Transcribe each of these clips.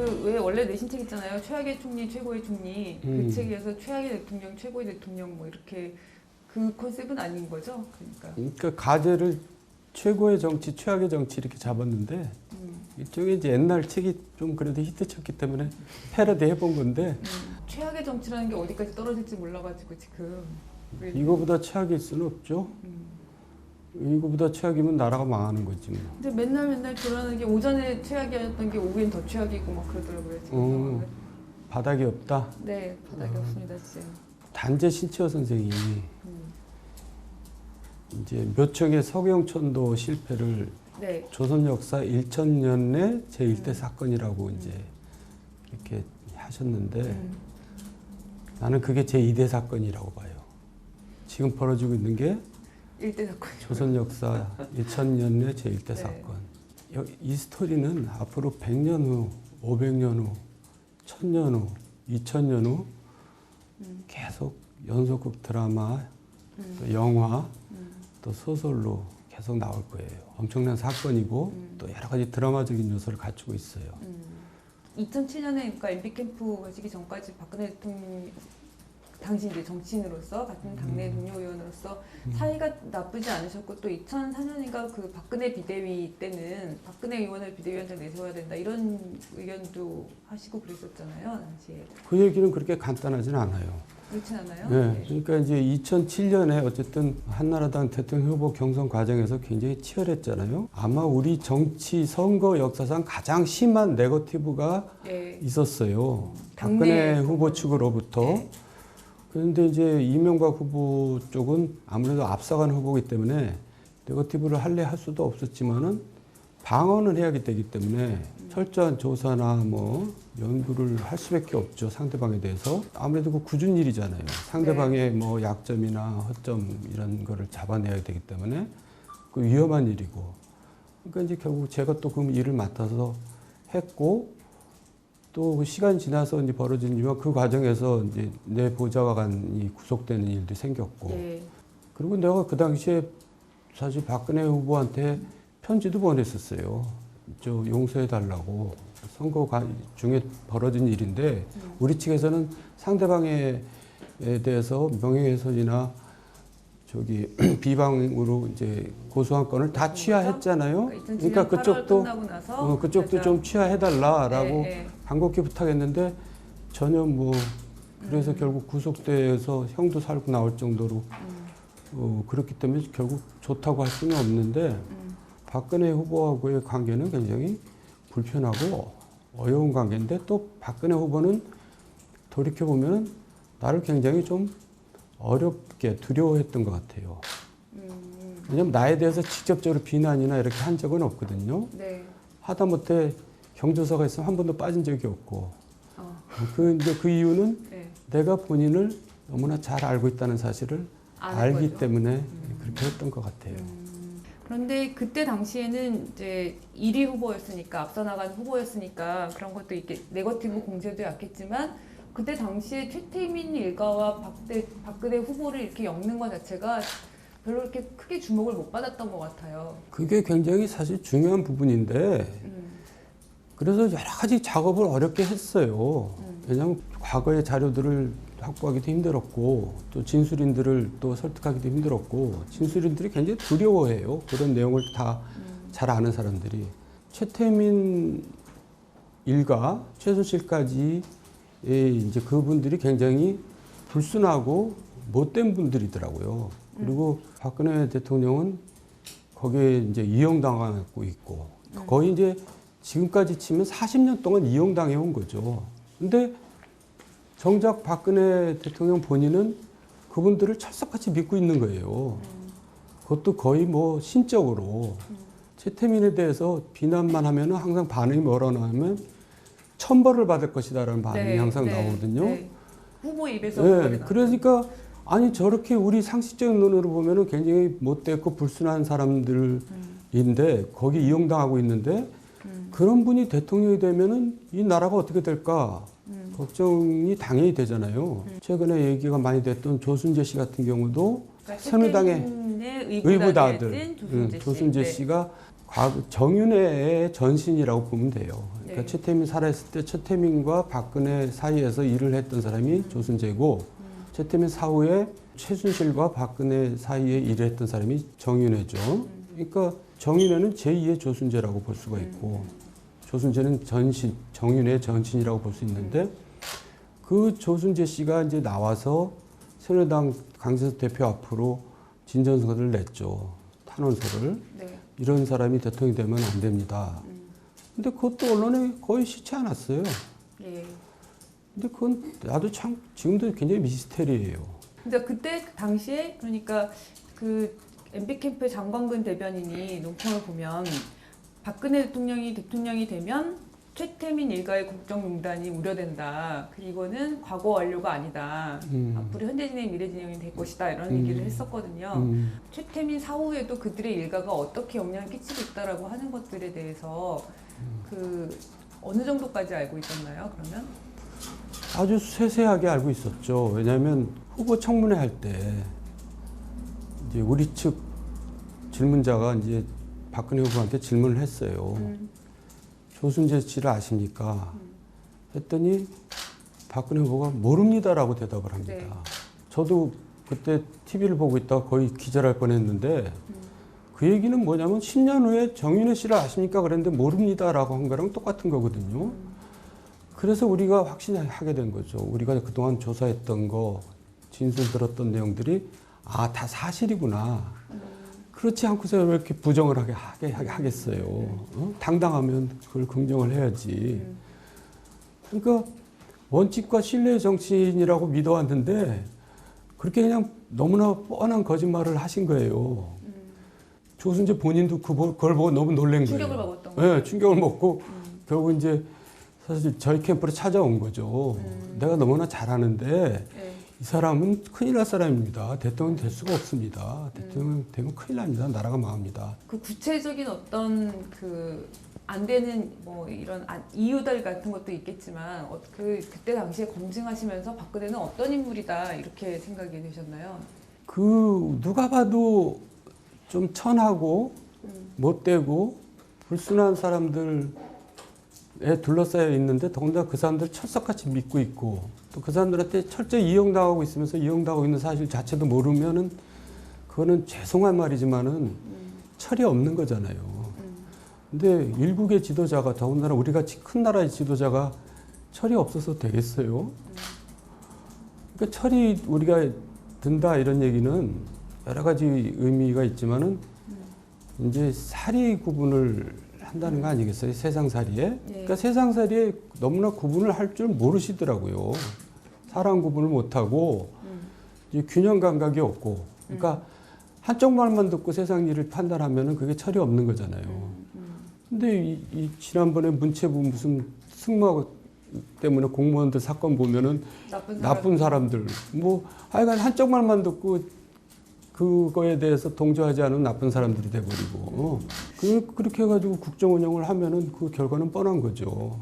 그 왜 원래 내신 책 있잖아요. 최악의 총리, 최고의 총리. 그 책에서 최악의 대통령, 최고의 대통령 뭐 이렇게 그 컨셉은 아닌 거죠. 그러니까 가제를 최고의 정치, 최악의 정치 이렇게 잡았는데 이쪽에 이제 옛날 책이 좀 그래도 히트쳤기 때문에 패러디 해본 건데 최악의 정치라는 게 어디까지 떨어질지 몰라가지고 지금 이거보다 최악일 수는 없죠. 이거보다 최악이면 나라가 망하는 거지. 뭐. 근데 맨날 드러나는 게 오전에 최악이었던 게 오후엔 더 최악이고 막 그러더라고요. 지금 바닥이 없다. 네, 바닥이 없습니다 지금. 단재 신채호 선생이 이제 묘청의 서경천도 실패를 네. 조선 역사 1000년의 제1대 사건이라고 이제 이렇게 하셨는데 나는 그게 제2대 사건이라고 봐요. 지금 벌어지고 있는 게 1대 사건. 조선 역사 2000년의 제1대 네. 사건. 이 스토리는 앞으로 100년 후, 500년 후, 1000년 후, 2000년 후 계속 연속극 드라마, 또 영화, 또 소설로 계속 나올 거예요. 엄청난 사건이고 또 여러 가지 드라마적인 요소를 갖추고 있어요. 2007년에 그러니까 MB 캠프 가시기 전까지 박근혜 대통령 당시 이제 정치인으로서 같은 당내 동료 의원으로서 사이가 나쁘지 않으셨고 또 2004년인가 그 박근혜 비대위 때는 박근혜 의원을 비대위원장 내세워야 된다 이런 의견도 하시고 그랬었잖아요 당시에. 그 얘기는 그렇게 간단하진 않아요. 그렇진 않아요? 네, 그러니까 이제 2007년에 어쨌든 한나라당 대통령 후보 경선 과정에서 굉장히 치열했잖아요. 아마 우리 정치 선거 역사상 가장 심한 네거티브가 네. 있었어요. 박근혜 후보 측으로부터. 네. 그런데 이제 이명박 후보 쪽은 아무래도 앞서간 후보이기 때문에 네거티브를 할 수도 없었지만은 방어는 해야 되기 때문에 철저한 조사나 뭐 연구를 할 수밖에 없죠. 상대방에 대해서. 아무래도 그 굳은 일이잖아요. 상대방의 뭐 약점이나 허점 이런 거를 잡아내야 되기 때문에 그 위험한 일이고. 그러니까 이제 결국 제가 또 그 일을 맡아서 했고 또 그 시간이 지나서 이제 벌어진 일과 그 과정에서 이제 내 보좌관이 구속되는 일도 생겼고. 네. 그리고 내가 그 당시에 사실 박근혜 후보한테 편지도 보냈었어요. 저 용서해 달라고. 선거 중에 벌어진 일인데 우리 측에서는 상대방에 대해서 명예훼손이나 저기 비방으로 이제 고소한 건을 다 취하했잖아요. 그러니까 그쪽도 좀 취하해 달라라고 간곡히 부탁했는데 전혀 뭐 그래서 결국 구속돼서 형도 살고 나올 정도로 그렇기 때문에 결국 좋다고 할 수는 없는데 박근혜 후보하고의 관계는 굉장히 불편하고 어려운 관계인데 또 박근혜 후보는 돌이켜보면 나를 굉장히 좀 어렵게 두려워했던 것 같아요. 왜냐면 나에 대해서 직접적으로 비난이나 이렇게 한 적은 없거든요. 네. 하다못해 경조사가 있으면 한 번도 빠진 적이 없고. 이제 그 이유는 내가 본인을 너무나 잘 알고 있다는 사실을 알기 거죠. 때문에 그렇게 했던 것 같아요. 그런데 그때 당시에는 이제 1위 후보였으니까 앞서 나간 후보였으니까 그런 것도 이렇게 네거티브 공세도 약했지만 그때 당시에 최태민 일가와 박근혜 후보를 이렇게 엮는 것 자체가 별로 이렇게 크게 주목을 못 받았던 것 같아요. 그게 굉장히 사실 중요한 부분인데 그래서 여러 가지 작업을 어렵게 했어요. 왜냐하면 과거의 자료들을 확보하기도 힘들었고 또 진술인들을 또 설득하기도 힘들었고 진술인들이 굉장히 두려워해요. 그런 내용을 다 잘 아는 사람들이. 최태민 일가, 최순실까지 이제 그분들이 굉장히 불순하고 못된 분들이더라고요. 그리고 박근혜 대통령은 거기에 이제 이용당하고 있고 거의 이제 지금까지 치면 40년 동안 이용당해 온 거죠. 근데 정작 박근혜 대통령 본인은 그분들을 철석같이 믿고 있는 거예요. 그것도 거의 뭐 신적으로. 최태민에 대해서 비난만 하면 항상 반응이 뭐라 나오면 천벌을 받을 것이다라는 반응이 항상 나오거든요. 후보 입에서. 그러니까 아니 저렇게 우리 상식적인 눈으로 보면은 굉장히 못됐고 불순한 사람들인데 거기 이용당하고 있는데 그런 분이 대통령이 되면은 이 나라가 어떻게 될까 걱정이 당연히 되잖아요. 최근에 얘기가 많이 됐던 조순재 씨 같은 경우도 새누리당의 의붓 아들 조순재 씨가 정윤회의 전신이라고 보면 돼요. 그러니까 네. 최태민이 살아있을 때 최태민과 박근혜 사이에서 일을 했던 사람이 조순재고 최태민 사후에 최순실과 박근혜 사이에 일을 했던 사람이 정윤회죠. 그러니까 정윤회는 제2의 조순재라고 볼 수가 있고 조순재는 전신, 정윤회의 전신이라고 볼 수 있는데 그 조순재 씨가 이제 나와서 새누리당 강재석 대표 앞으로 진전서를 냈죠. 탄원서를. 네. 이런 사람이 대통령이 되면 안 됩니다. 근데 그것도 언론에 거의 싣지 않았어요. 예. 근데 그건 나도 참 지금도 굉장히 미스테리예요. 근데 그때 당시에 그러니까 그 MB 캠프 장광근 대변인이 논평을 보면 박근혜 대통령이 되면 최태민 일가의 국정농단이 우려된다. 그리고는 과거 완료가 아니다. 앞으로 현대진의 미래진영이 될 것이다. 이런 얘기를 했었거든요. 최태민 사후에도 그들의 일가가 어떻게 영향을 끼치고 있다라고 하는 것들에 대해서 그 어느 정도까지 알고 있었나요? 그러면? 아주 세세하게 알고 있었죠. 왜냐하면 후보 청문회 할 때 이제 우리 측 질문자가 이제 박근혜 후보한테 질문을 했어요. 조순재 씨를 아십니까? 했더니 박근혜 후보가 모릅니다라고 대답을 합니다. 네. 저도 그때 TV를 보고 있다가 거의 기절할 뻔했는데 그 얘기는 뭐냐면 10년 후에 정윤회 씨를 아십니까? 그랬는데 모릅니다라고 한 거랑 똑같은 거거든요. 그래서 우리가 확신하게 된 거죠. 우리가 그동안 조사했던 거, 진술 들었던 내용들이 다 사실이구나. 그렇지 않고서 왜 이렇게 부정을 하겠어요. 당당하면 그걸 긍정을 해야지. 그러니까 원칙과 신뢰의 정치인이라고 믿어왔는데 그렇게 그냥 너무나 뻔한 거짓말을 하신 거예요. 조순재 본인도 그걸 보고 너무 놀란 거예요. 충격을 먹었던 거예요. 네, 충격을 먹고 결국 이제 사실 저희 캠프로 찾아온 거죠. 내가 너무나 잘하는데 네. 이 사람은 큰일 날 사람입니다. 대통령 될 수가 없습니다. 대통령 되면 큰일 납니다. 나라가 망합니다. 그 구체적인 어떤 그 안 되는 뭐 이런 이유들 같은 것도 있겠지만 그때 당시에 검증하시면서 박근혜는 어떤 인물이다 이렇게 생각이 되셨나요? 누가 봐도 좀 천하고 못되고 불순한 사람들에 둘러싸여 있는데 더군다나 그 사람들 철석같이 믿고 있고 또 그 사람들한테 철저히 이용당하고 있으면서 이용당하고 있는 사실 자체도 모르면은 그거는 죄송한 말이지만은 철이 없는 거잖아요. 근데 일국의 지도자가 더군다나 우리 같이 큰 나라의 지도자가 철이 없어서 되겠어요? 그러니까 철이 우리가 든다 이런 얘기는 여러 가지 의미가 있지만은 이제 사리 구분을 한다는 거 아니겠어요? 세상살이에. 네. 그러니까 세상살이에 너무나 구분을 할 줄 모르시더라고요. 사람 구분을 못하고 이제 균형 감각이 없고. 그러니까 한쪽 말만 듣고 세상 일을 판단하면은 그게 철이 없는 거잖아요. 근데 지난번에 문체부 무슨 승마 때문에 공무원들 사건 보면은 나쁜 사람들 뭐 하여간 한쪽 말만 듣고 그거에 대해서 동조하지 않은 나쁜 사람들이 돼버리고 그렇게 해가지고 국정 운영을 하면은 그 결과는 뻔한 거죠.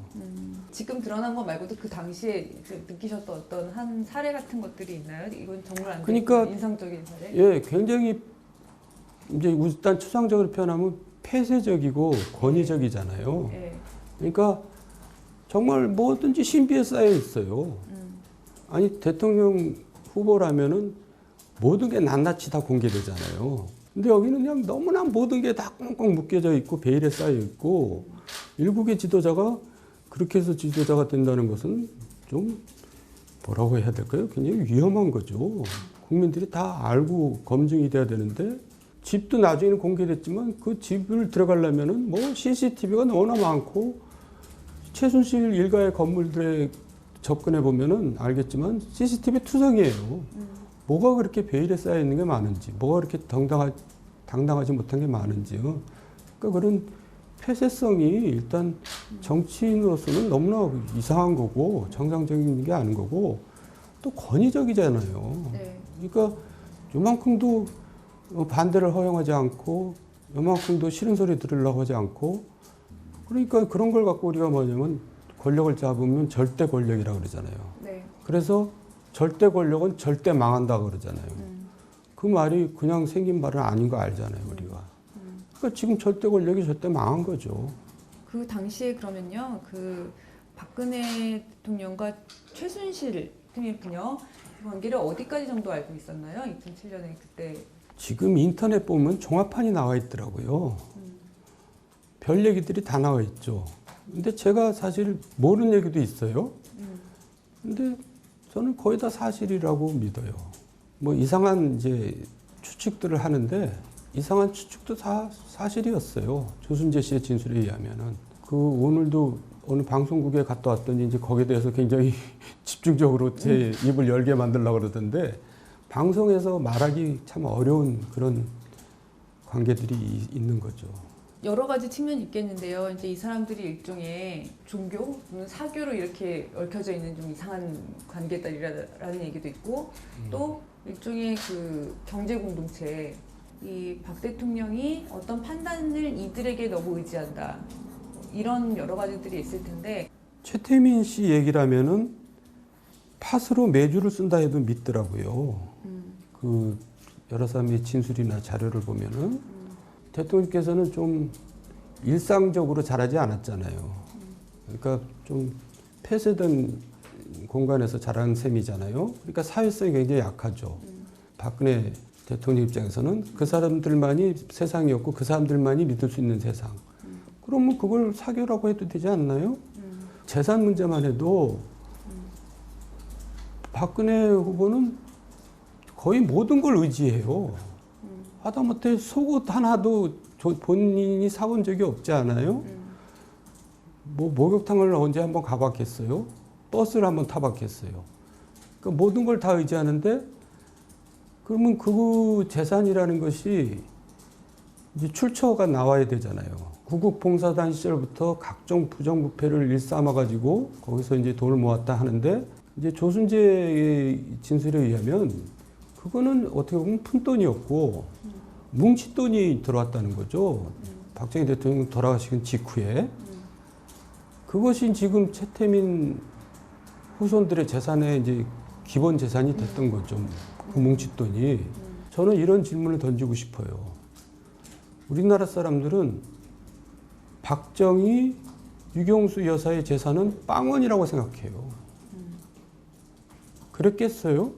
지금 드러난 것 말고도 그 당시에 느끼셨던 어떤 한 사례 같은 것들이 있나요? 이건 정말 안 그러니까 인상적인 사례? 예, 굉장히 이제 일단 추상적으로 표현하면 폐쇄적이고 권위적이잖아요. 예. 그러니까 정말 뭐든지 신비에 쌓여 있어요. 아니 대통령 후보라면은 모든 게 낱낱이 다 공개되잖아요. 근데 여기는 그냥 너무나 모든 게 다 꽁꽁 묶여져 있고 베일에 쌓여 있고 일국의 지도자가 그렇게 해서 지도자가 된다는 것은 좀 뭐라고 해야 될까요? 굉장히 위험한 거죠. 국민들이 다 알고 검증이 돼야 되는데 집도 나중에는 공개됐지만 그 집을 들어가려면은 뭐 CCTV가 너무나 많고 최순실 일가의 건물들에 접근해 보면은 알겠지만 CCTV 투성이에요. 뭐가 그렇게 베일에 쌓여 있는 게 많은지, 뭐가 그렇게 당당하지 못한 게 많은지요. 그러니까 그런 폐쇄성이 일단 정치인으로서는 너무나 이상한 거고 정상적인 게 아닌 거고 또 권위적이잖아요. 네. 그러니까 요만큼도 반대를 허용하지 않고 요만큼도 싫은 소리 들으려고 하지 않고 그러니까 그런 걸 갖고 우리가 뭐냐면 권력을 잡으면 절대 권력이라고 그러잖아요. 네. 그래서 절대 권력은 절대 망한다고 그러잖아요. 그 말이 그냥 생긴 말은 아닌 거 알잖아요, 우리가. 그러니까 지금 절대 권력이 절대 망한 거죠. 그 당시에 그러면요, 그 박근혜 대통령과 최순실 부녀 그 관계를 어디까지 정도 알고 있었나요? 2007년에 그때. 지금 인터넷 보면 종합판이 나와 있더라고요. 별 얘기들이 다 나와 있죠. 근데 제가 사실 모르는 얘기도 있어요. 근데 저는 거의 다 사실이라고 믿어요. 뭐 이상한 이제 추측들을 하는데 이상한 추측도 다 사실이었어요. 조순재 씨의 진술에 의하면은. 그 오늘도 어느 방송국에 갔다 왔더니 이제 거기에 대해서 굉장히 집중적으로 제 입을 열게 만들려고 그러던데 방송에서 말하기 참 어려운 그런 관계들이 있는 거죠. 여러 가지 측면이 있겠는데요. 이제 이 사람들이 일종의 종교, 사교로 이렇게 얽혀져 있는 좀 이상한 관계들이라는 얘기도 있고, 또 일종의 그 경제 공동체, 이 박 대통령이 어떤 판단을 이들에게 너무 의지한다. 이런 여러 가지들이 있을 텐데. 최태민 씨 얘기라면은 팥으로 메주를 쓴다 해도 믿더라고요. 그 여러 사람의 진술이나 자료를 보면은 대통령께서는 좀 일상적으로 잘하지 않았잖아요. 그러니까 좀 폐쇄된 공간에서 자란 셈이잖아요. 그러니까 사회성이 굉장히 약하죠. 박근혜 대통령 입장에서는 그 사람들만이 세상이었고 그 사람들만이 믿을 수 있는 세상. 그러면 그걸 사교라고 해도 되지 않나요? 재산 문제만 해도 박근혜 후보는 거의 모든 걸 의지해요. 하다못해 속옷 하나도 본인이 사본 적이 없지 않아요? 뭐 목욕탕을 언제 한번 가봤겠어요? 버스를 한번 타봤겠어요? 그러니까 모든 걸 다 의지하는데 그러면 그 재산이라는 것이 이제 출처가 나와야 되잖아요. 구국봉사단 시절부터 각종 부정부패를 일삼아가지고 거기서 이제 돈을 모았다 하는데 이제 조순재의 진술에 의하면 그거는 어떻게 보면 푼돈이었고 뭉칫돈이 들어왔다는 거죠. 박정희 대통령 돌아가신 직후에. 그것이 지금 최태민 후손들의 재산의 이제 기본 재산이 됐던 거죠. 그 뭉칫돈이. 저는 이런 질문을 던지고 싶어요. 우리나라 사람들은 박정희, 유경수 여사의 재산은 빵원이라고 생각해요. 그랬겠어요?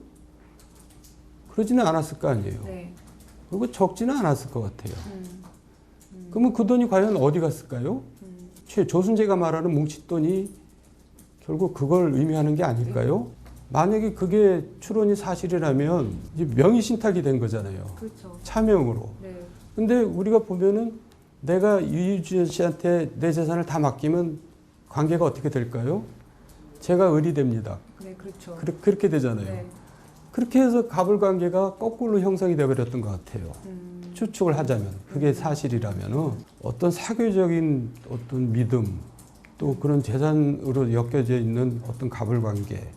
그러지는 않았을 거 아니에요. 네. 그리고 적지는 않았을 것 같아요. 그러면 그 돈이 과연 어디 갔을까요? 조순재가 말하는 뭉칫돈이 결국 그걸 의미하는 게 아닐까요? 만약에 그게 추론이 사실이라면 이제 명의신탁이 된 거잖아요. 그렇죠. 차명으로. 네. 근데 우리가 보면은 내가 유유진 씨한테 내 재산을 다 맡기면 관계가 어떻게 될까요? 제가 의리됩니다. 네, 그렇죠. 그렇게 되잖아요. 네. 그렇게 해서 갑을 관계가 거꾸로 형성이 되어버렸던 것 같아요. 추측을 하자면 그게 사실이라면은 어떤 사교적인 어떤 믿음 또 그런 재산으로 엮여져 있는 어떤 갑을 관계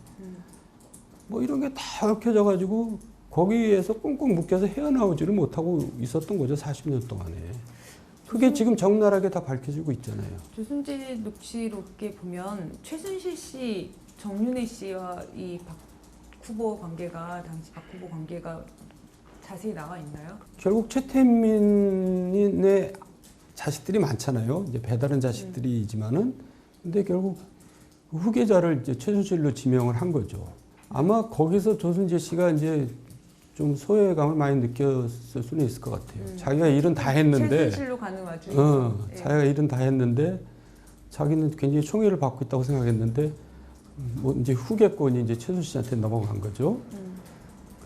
뭐 이런 게 다 얽혀져 가지고 거기에서 꽁꽁 묶여서 헤어나오지를 못하고 있었던 거죠. 40년 동안에. 그게 지금 적나라하게 다 밝혀지고 있잖아요. 조순재 녹취록에 보면 최순실 씨, 정윤회 씨와 이 박 후보 관계가, 당시 박 후보 관계가 자세히 나와 있나요? 결국 최태민의 자식들이 많잖아요. 이제 배다른 자식들이지만은 근데 결국 후계자를 이제 최순실로 지명을 한 거죠. 아마 거기서 조순재 씨가 이제 좀 소외감을 많이 느꼈을 수는 있을 것 같아요. 자기가 일은 다 했는데, 최순실로 가는 와중에 자기가 일은 다 했는데, 자기는 굉장히 총애를 받고 있다고 생각했는데, 뭐 이제 후계권이 이제 최순실 씨한테 넘어간 거죠.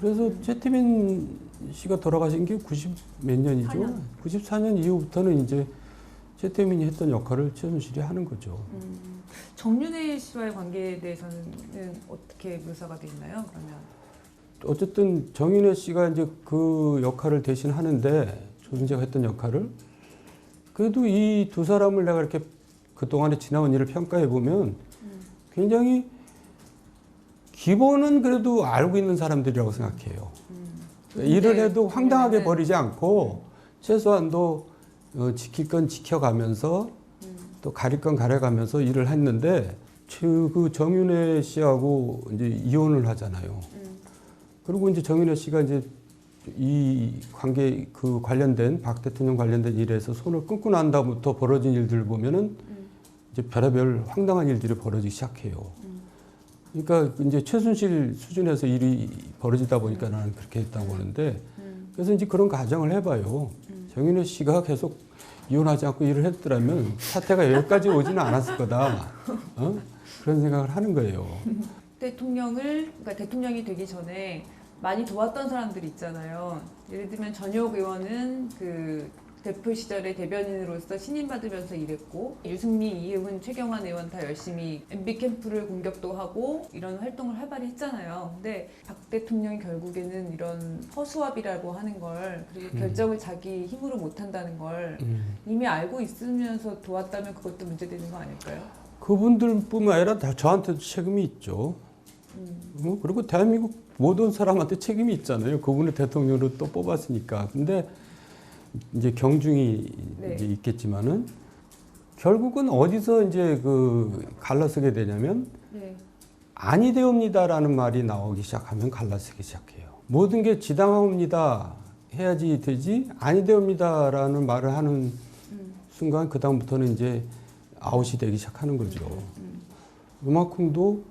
그래서 최태민 씨가 돌아가신 게 90 몇 년이죠? 4년. 94년 이후부터는 이제 최태민이 했던 역할을 최순실이 하는 거죠. 정윤회 씨와의 관계에 대해서는 어떻게 묘사가 돼 있나요? 그러면 어쨌든 정윤회 씨가 이제 그 역할을 대신 하는데 조순재가 했던 역할을 그래도 이 두 사람을 내가 이렇게 그동안에 지나온 일을 평가해 보면 굉장히 기본은 그래도 알고 있는 사람들이라고 생각해요. 일을 해도 황당하게 버리지 않고 최소한도 지킬 건 지켜가면서 또 가릴 건 가려가면서 일을 했는데 그 정윤회 씨하고 이제 이혼을 하잖아요. 그리고 이제 정윤회 씨가 이제 이 관계 그 관련된 박 대통령 관련된 일에서 손을 끊고 난 다음부터 벌어진 일들을 보면은 이제 별의별 황당한 일들이 벌어지기 시작해요. 그러니까 이제 최순실 수준에서 일이 벌어지다 보니까 나는 그렇게 했다고 보는데 그래서 이제 그런 가정을 해봐요. 정윤회 씨가 계속 이혼하지 않고 일을 했더라면 사태가 여기까지 오지는 않았을 거다. 그런 생각을 하는 거예요. 그러니까 대통령이 되기 전에 많이 도왔던 사람들이 있잖아요. 예를 들면 전효 의원은 그 대표 시절에 대변인으로서 신임받으면서 일했고, 유승민, 이혜훈, 최경환 의원 다 열심히 MB 캠프를 공격도 하고 이런 활동을 활발히 했잖아요. 근데 박 대통령이 결국에는 이런 허수아비라고 하는 걸, 그리고 결정을 자기 힘으로 못한다는 걸 이미 알고 있으면서 도왔다면 그것도 문제되는 거 아닐까요? 그분들뿐만 아니라 다 저한테도 책임이 있죠. 그리고 대한민국 모든 사람한테 책임이 있잖아요. 그분을 대통령으로 또 뽑았으니까. 근데 이제 경중이 네. 이제 있겠지만은 결국은 어디서 이제 그 갈라서게 되냐면 네. 아니 되옵니다라는 말이 나오기 시작하면 갈라서기 시작해요. 모든 게 지당하옵니다 해야지 되지 아니 되옵니다라는 말을 하는 순간 그 다음부터는 이제 아웃이 되기 시작하는 거죠. 그만큼도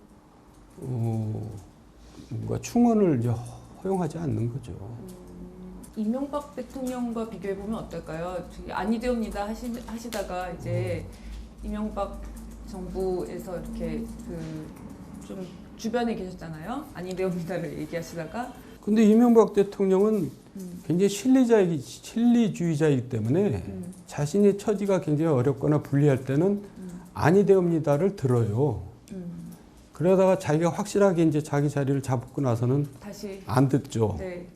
뭔가 충원을 이제 허용하지 않는 거죠. 이명박 대통령과 비교해보면 어떨까요? 아니 되옵니다 하시다가 이제 이명박 정부에서 이렇게 그 좀 주변에 계셨잖아요. 아니 되옵니다를 얘기하시다가. 근데 이명박 대통령은 굉장히 실리주의자이기 때문에 자신의 처지가 굉장히 어렵거나 불리할 때는 아니 되옵니다를 들어요. 그러다가 자기가 확실하게 이제 자기 자리를 잡고 나서는 다시 안 듣죠. 네.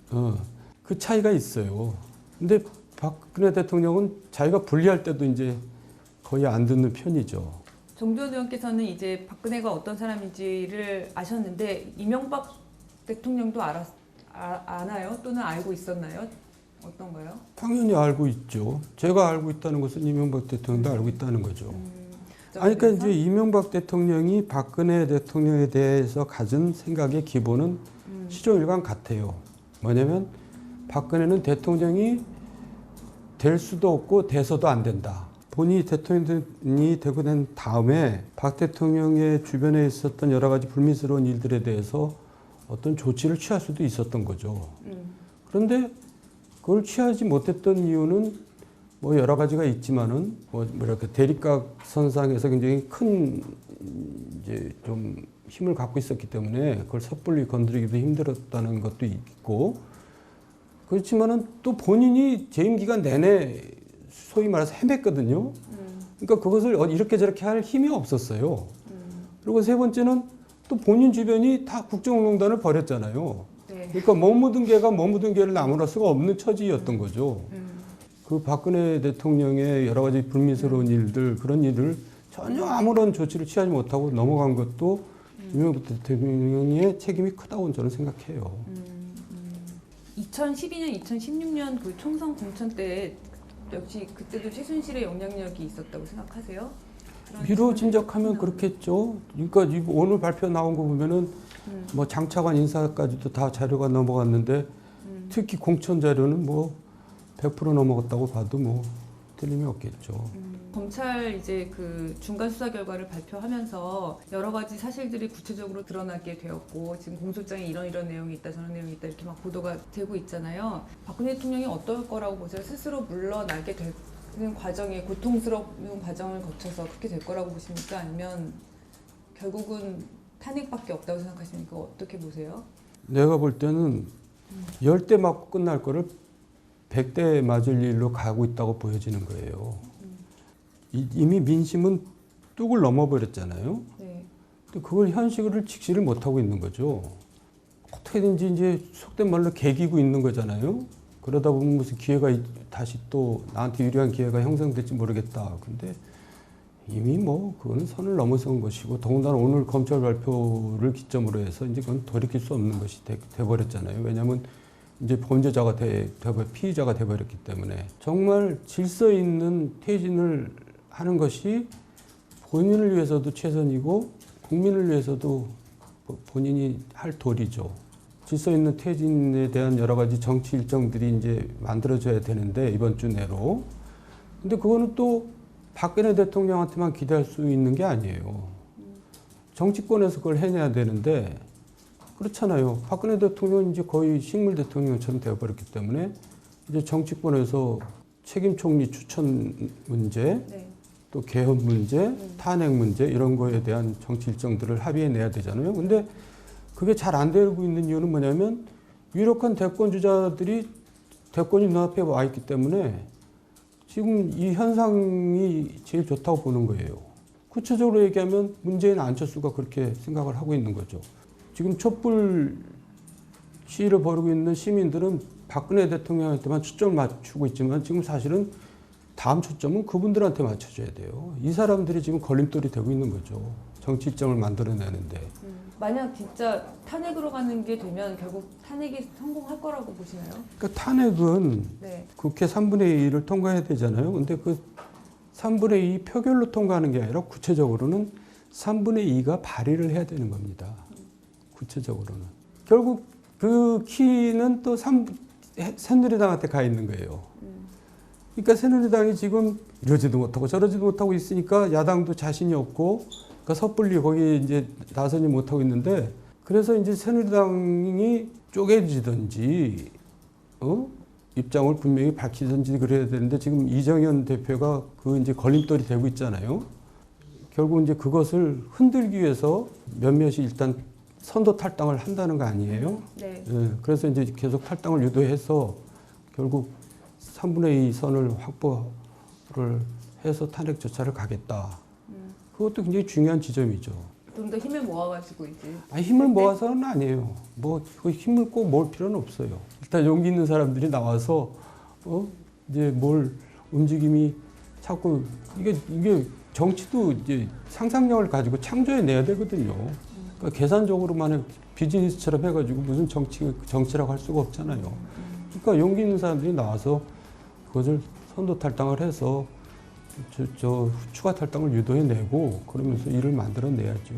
그 차이가 있어요. 근데 박근혜 대통령은 자기가 불리할 때도 이제 거의 안 듣는 편이죠. 정두원 의원께서는 이제 박근혜가 어떤 사람인지를 아셨는데 이명박 대통령도 아나요? 또는 알고 있었나요? 어떤가요? 당연히 알고 있죠. 제가 알고 있다는 것은 이명박 대통령도 알고 있다는 거죠. 아니, 그러니까 이제 이명박 대통령이 박근혜 대통령에 대해서 가진 생각의 기본은 시종일관 같아요. 뭐냐면 박근혜는 대통령이 될 수도 없고 돼서도 안 된다. 본인이 대통령이 되고 난 다음에 박 대통령의 주변에 있었던 여러 가지 불미스러운 일들에 대해서 어떤 조치를 취할 수도 있었던 거죠. 그런데 그걸 취하지 못했던 이유는 뭐 여러 가지가 있지만은 뭐랄까 대립각 선상에서 굉장히 큰 이제 좀 힘을 갖고 있었기 때문에 그걸 섣불리 건드리기도 힘들었다는 것도 있고, 그렇지만은 또 본인이 재임 기간 내내 소위 말해서 헤맸거든요. 그러니까 그것을 이렇게 저렇게 할 힘이 없었어요. 그리고 세 번째는 또 본인 주변이 다 국정농단을 벌였잖아요. 네. 그러니까 머무든 개가 머무든 개를 나무랄 수가 없는 처지였던 거죠. 그 박근혜 대통령의 여러 가지 불미스러운 일들, 그런 일을 전혀 아무런 조치를 취하지 못하고 넘어간 것도 이명박 대통령의 책임이 크다고 저는 생각해요. 2012년, 2016년 그 총선 공천 때 역시 그때도 최순실의 영향력이 있었다고 생각하세요? 미뤄 짐작하면 그렇겠죠. 그러니까 오늘 발표 나온 거 보면은 뭐 장차관 인사까지도 다 자료가 넘어갔는데 특히 공천 자료는 뭐 100% 넘어갔다고 봐도 뭐 틀림이 없겠죠. 검찰 이제 그 중간 수사 결과를 발표하면서 여러 가지 사실들이 구체적으로 드러나게 되었고, 지금 공소장에 이런 내용이 있다, 저런 내용이 있다 이렇게 막 보도가 되고 있잖아요. 박근혜 대통령이 어떨 거라고 보세요? 스스로 물러나게 되는 과정에 고통스러운 과정을 거쳐서 그렇게 될 거라고 보십니까? 아니면 결국은 탄핵밖에 없다고 생각하십니까? 어떻게 보세요? 내가 볼 때는 10대 맞고 끝날 거를 100대 맞을 일로 가고 있다고 보여지는 거예요. 이미 민심은 뚝을 넘어버렸잖아요. 네. 근데 그걸 현실을 직시를 못하고 있는 거죠. 어떻게든지 이제 속된 말로 개기고 있는 거잖아요. 그러다 보면 무슨 기회가 다시 또 나한테 유리한 기회가 형성될지 모르겠다. 근데 이미 뭐 그거는 선을 넘어선 것이고, 더군다나 오늘 검찰 발표를 기점으로 해서 이제 그건 돌이킬 수 없는 것이 돼버렸잖아요. 왜냐하면 이제 범죄자가 피의자가 돼버렸기 때문에 정말 질서 있는 퇴진을 하는 것이 본인을 위해서도 최선이고 국민을 위해서도 본인이 할 도리죠. 질서 있는 퇴진에 대한 여러 가지 정치 일정들이 이제 만들어져야 되는데 이번 주 내로. 근데 그거는 또 박근혜 대통령한테만 기대할 수 있는 게 아니에요. 정치권에서 그걸 해내야 되는데 그렇잖아요. 박근혜 대통령은 이제 거의 식물 대통령처럼 되어버렸기 때문에 이제 정치권에서 책임 총리 추천 문제, 네. 또 개헌 문제, 탄핵 문제 이런 거에 대한 정치 일정들을 합의해 내야 되잖아요. 근데 그게 잘 안 되고 있는 이유는 뭐냐면 유력한 대권 주자들이 대권이 눈앞에 와 있기 때문에 지금 이 현상이 제일 좋다고 보는 거예요. 구체적으로 얘기하면 문재인 안철수가 그렇게 생각을 하고 있는 거죠. 지금 촛불 시위를 벌이고 있는 시민들은 박근혜 대통령한테만 초점을 맞추고 있지만 지금 사실은 다음 초점은 그분들한테 맞춰줘야 돼요. 이 사람들이 지금 걸림돌이 되고 있는 거죠. 정치 일정을 만들어내는데. 만약 진짜 탄핵으로 가는 게 되면 결국 탄핵이 성공할 거라고 보시나요? 그러니까 탄핵은 네. 국회 3분의 2를 통과해야 되잖아요. 근데 그 3분의 2 표결로 통과하는 게 아니라 구체적으로는 3분의 2가 발의를 해야 되는 겁니다. 구체적으로는. 결국 그 키는 또 새누리당한테 가 있는 거예요. 그러니까 새누리당이 지금 이러지도 못하고 저러지도 못하고 있으니까 야당도 자신이 없고 그러니까 섣불리 거기에 이제 나서지 못하고 있는데 그래서 이제 새누리당이 쪼개지든지 입장을 분명히 밝히든지 그래야 되는데 지금 이정현 대표가 그 이제 걸림돌이 되고 있잖아요. 결국 이제 그것을 흔들기 위해서 몇몇이 일단 선도 탈당을 한다는 거 아니에요? 네. 예, 그래서 이제 계속 탈당을 유도해서 결국 3분의 2 선을 확보를 해서 탄핵 절차를 가겠다. 그것도 굉장히 중요한 지점이죠. 좀 더 힘을 모아가지고 이제. 아니, 힘을 모아서는 아니에요. 뭐 그 힘을 꼭 모을 필요는 없어요. 일단 용기 있는 사람들이 나와서 이제 뭘 움직임이 자꾸 이게 정치도 이제 상상력을 가지고 창조해 내야 되거든요. 그러니까 계산적으로만 비즈니스처럼 해가지고 무슨 정치라고 할 수가 없잖아요. 그러니까 용기 있는 사람들이 나와서 그것을 선도 탈당을 해서 저 추가 탈당을 유도해내고 그러면서 일을 만들어내야죠.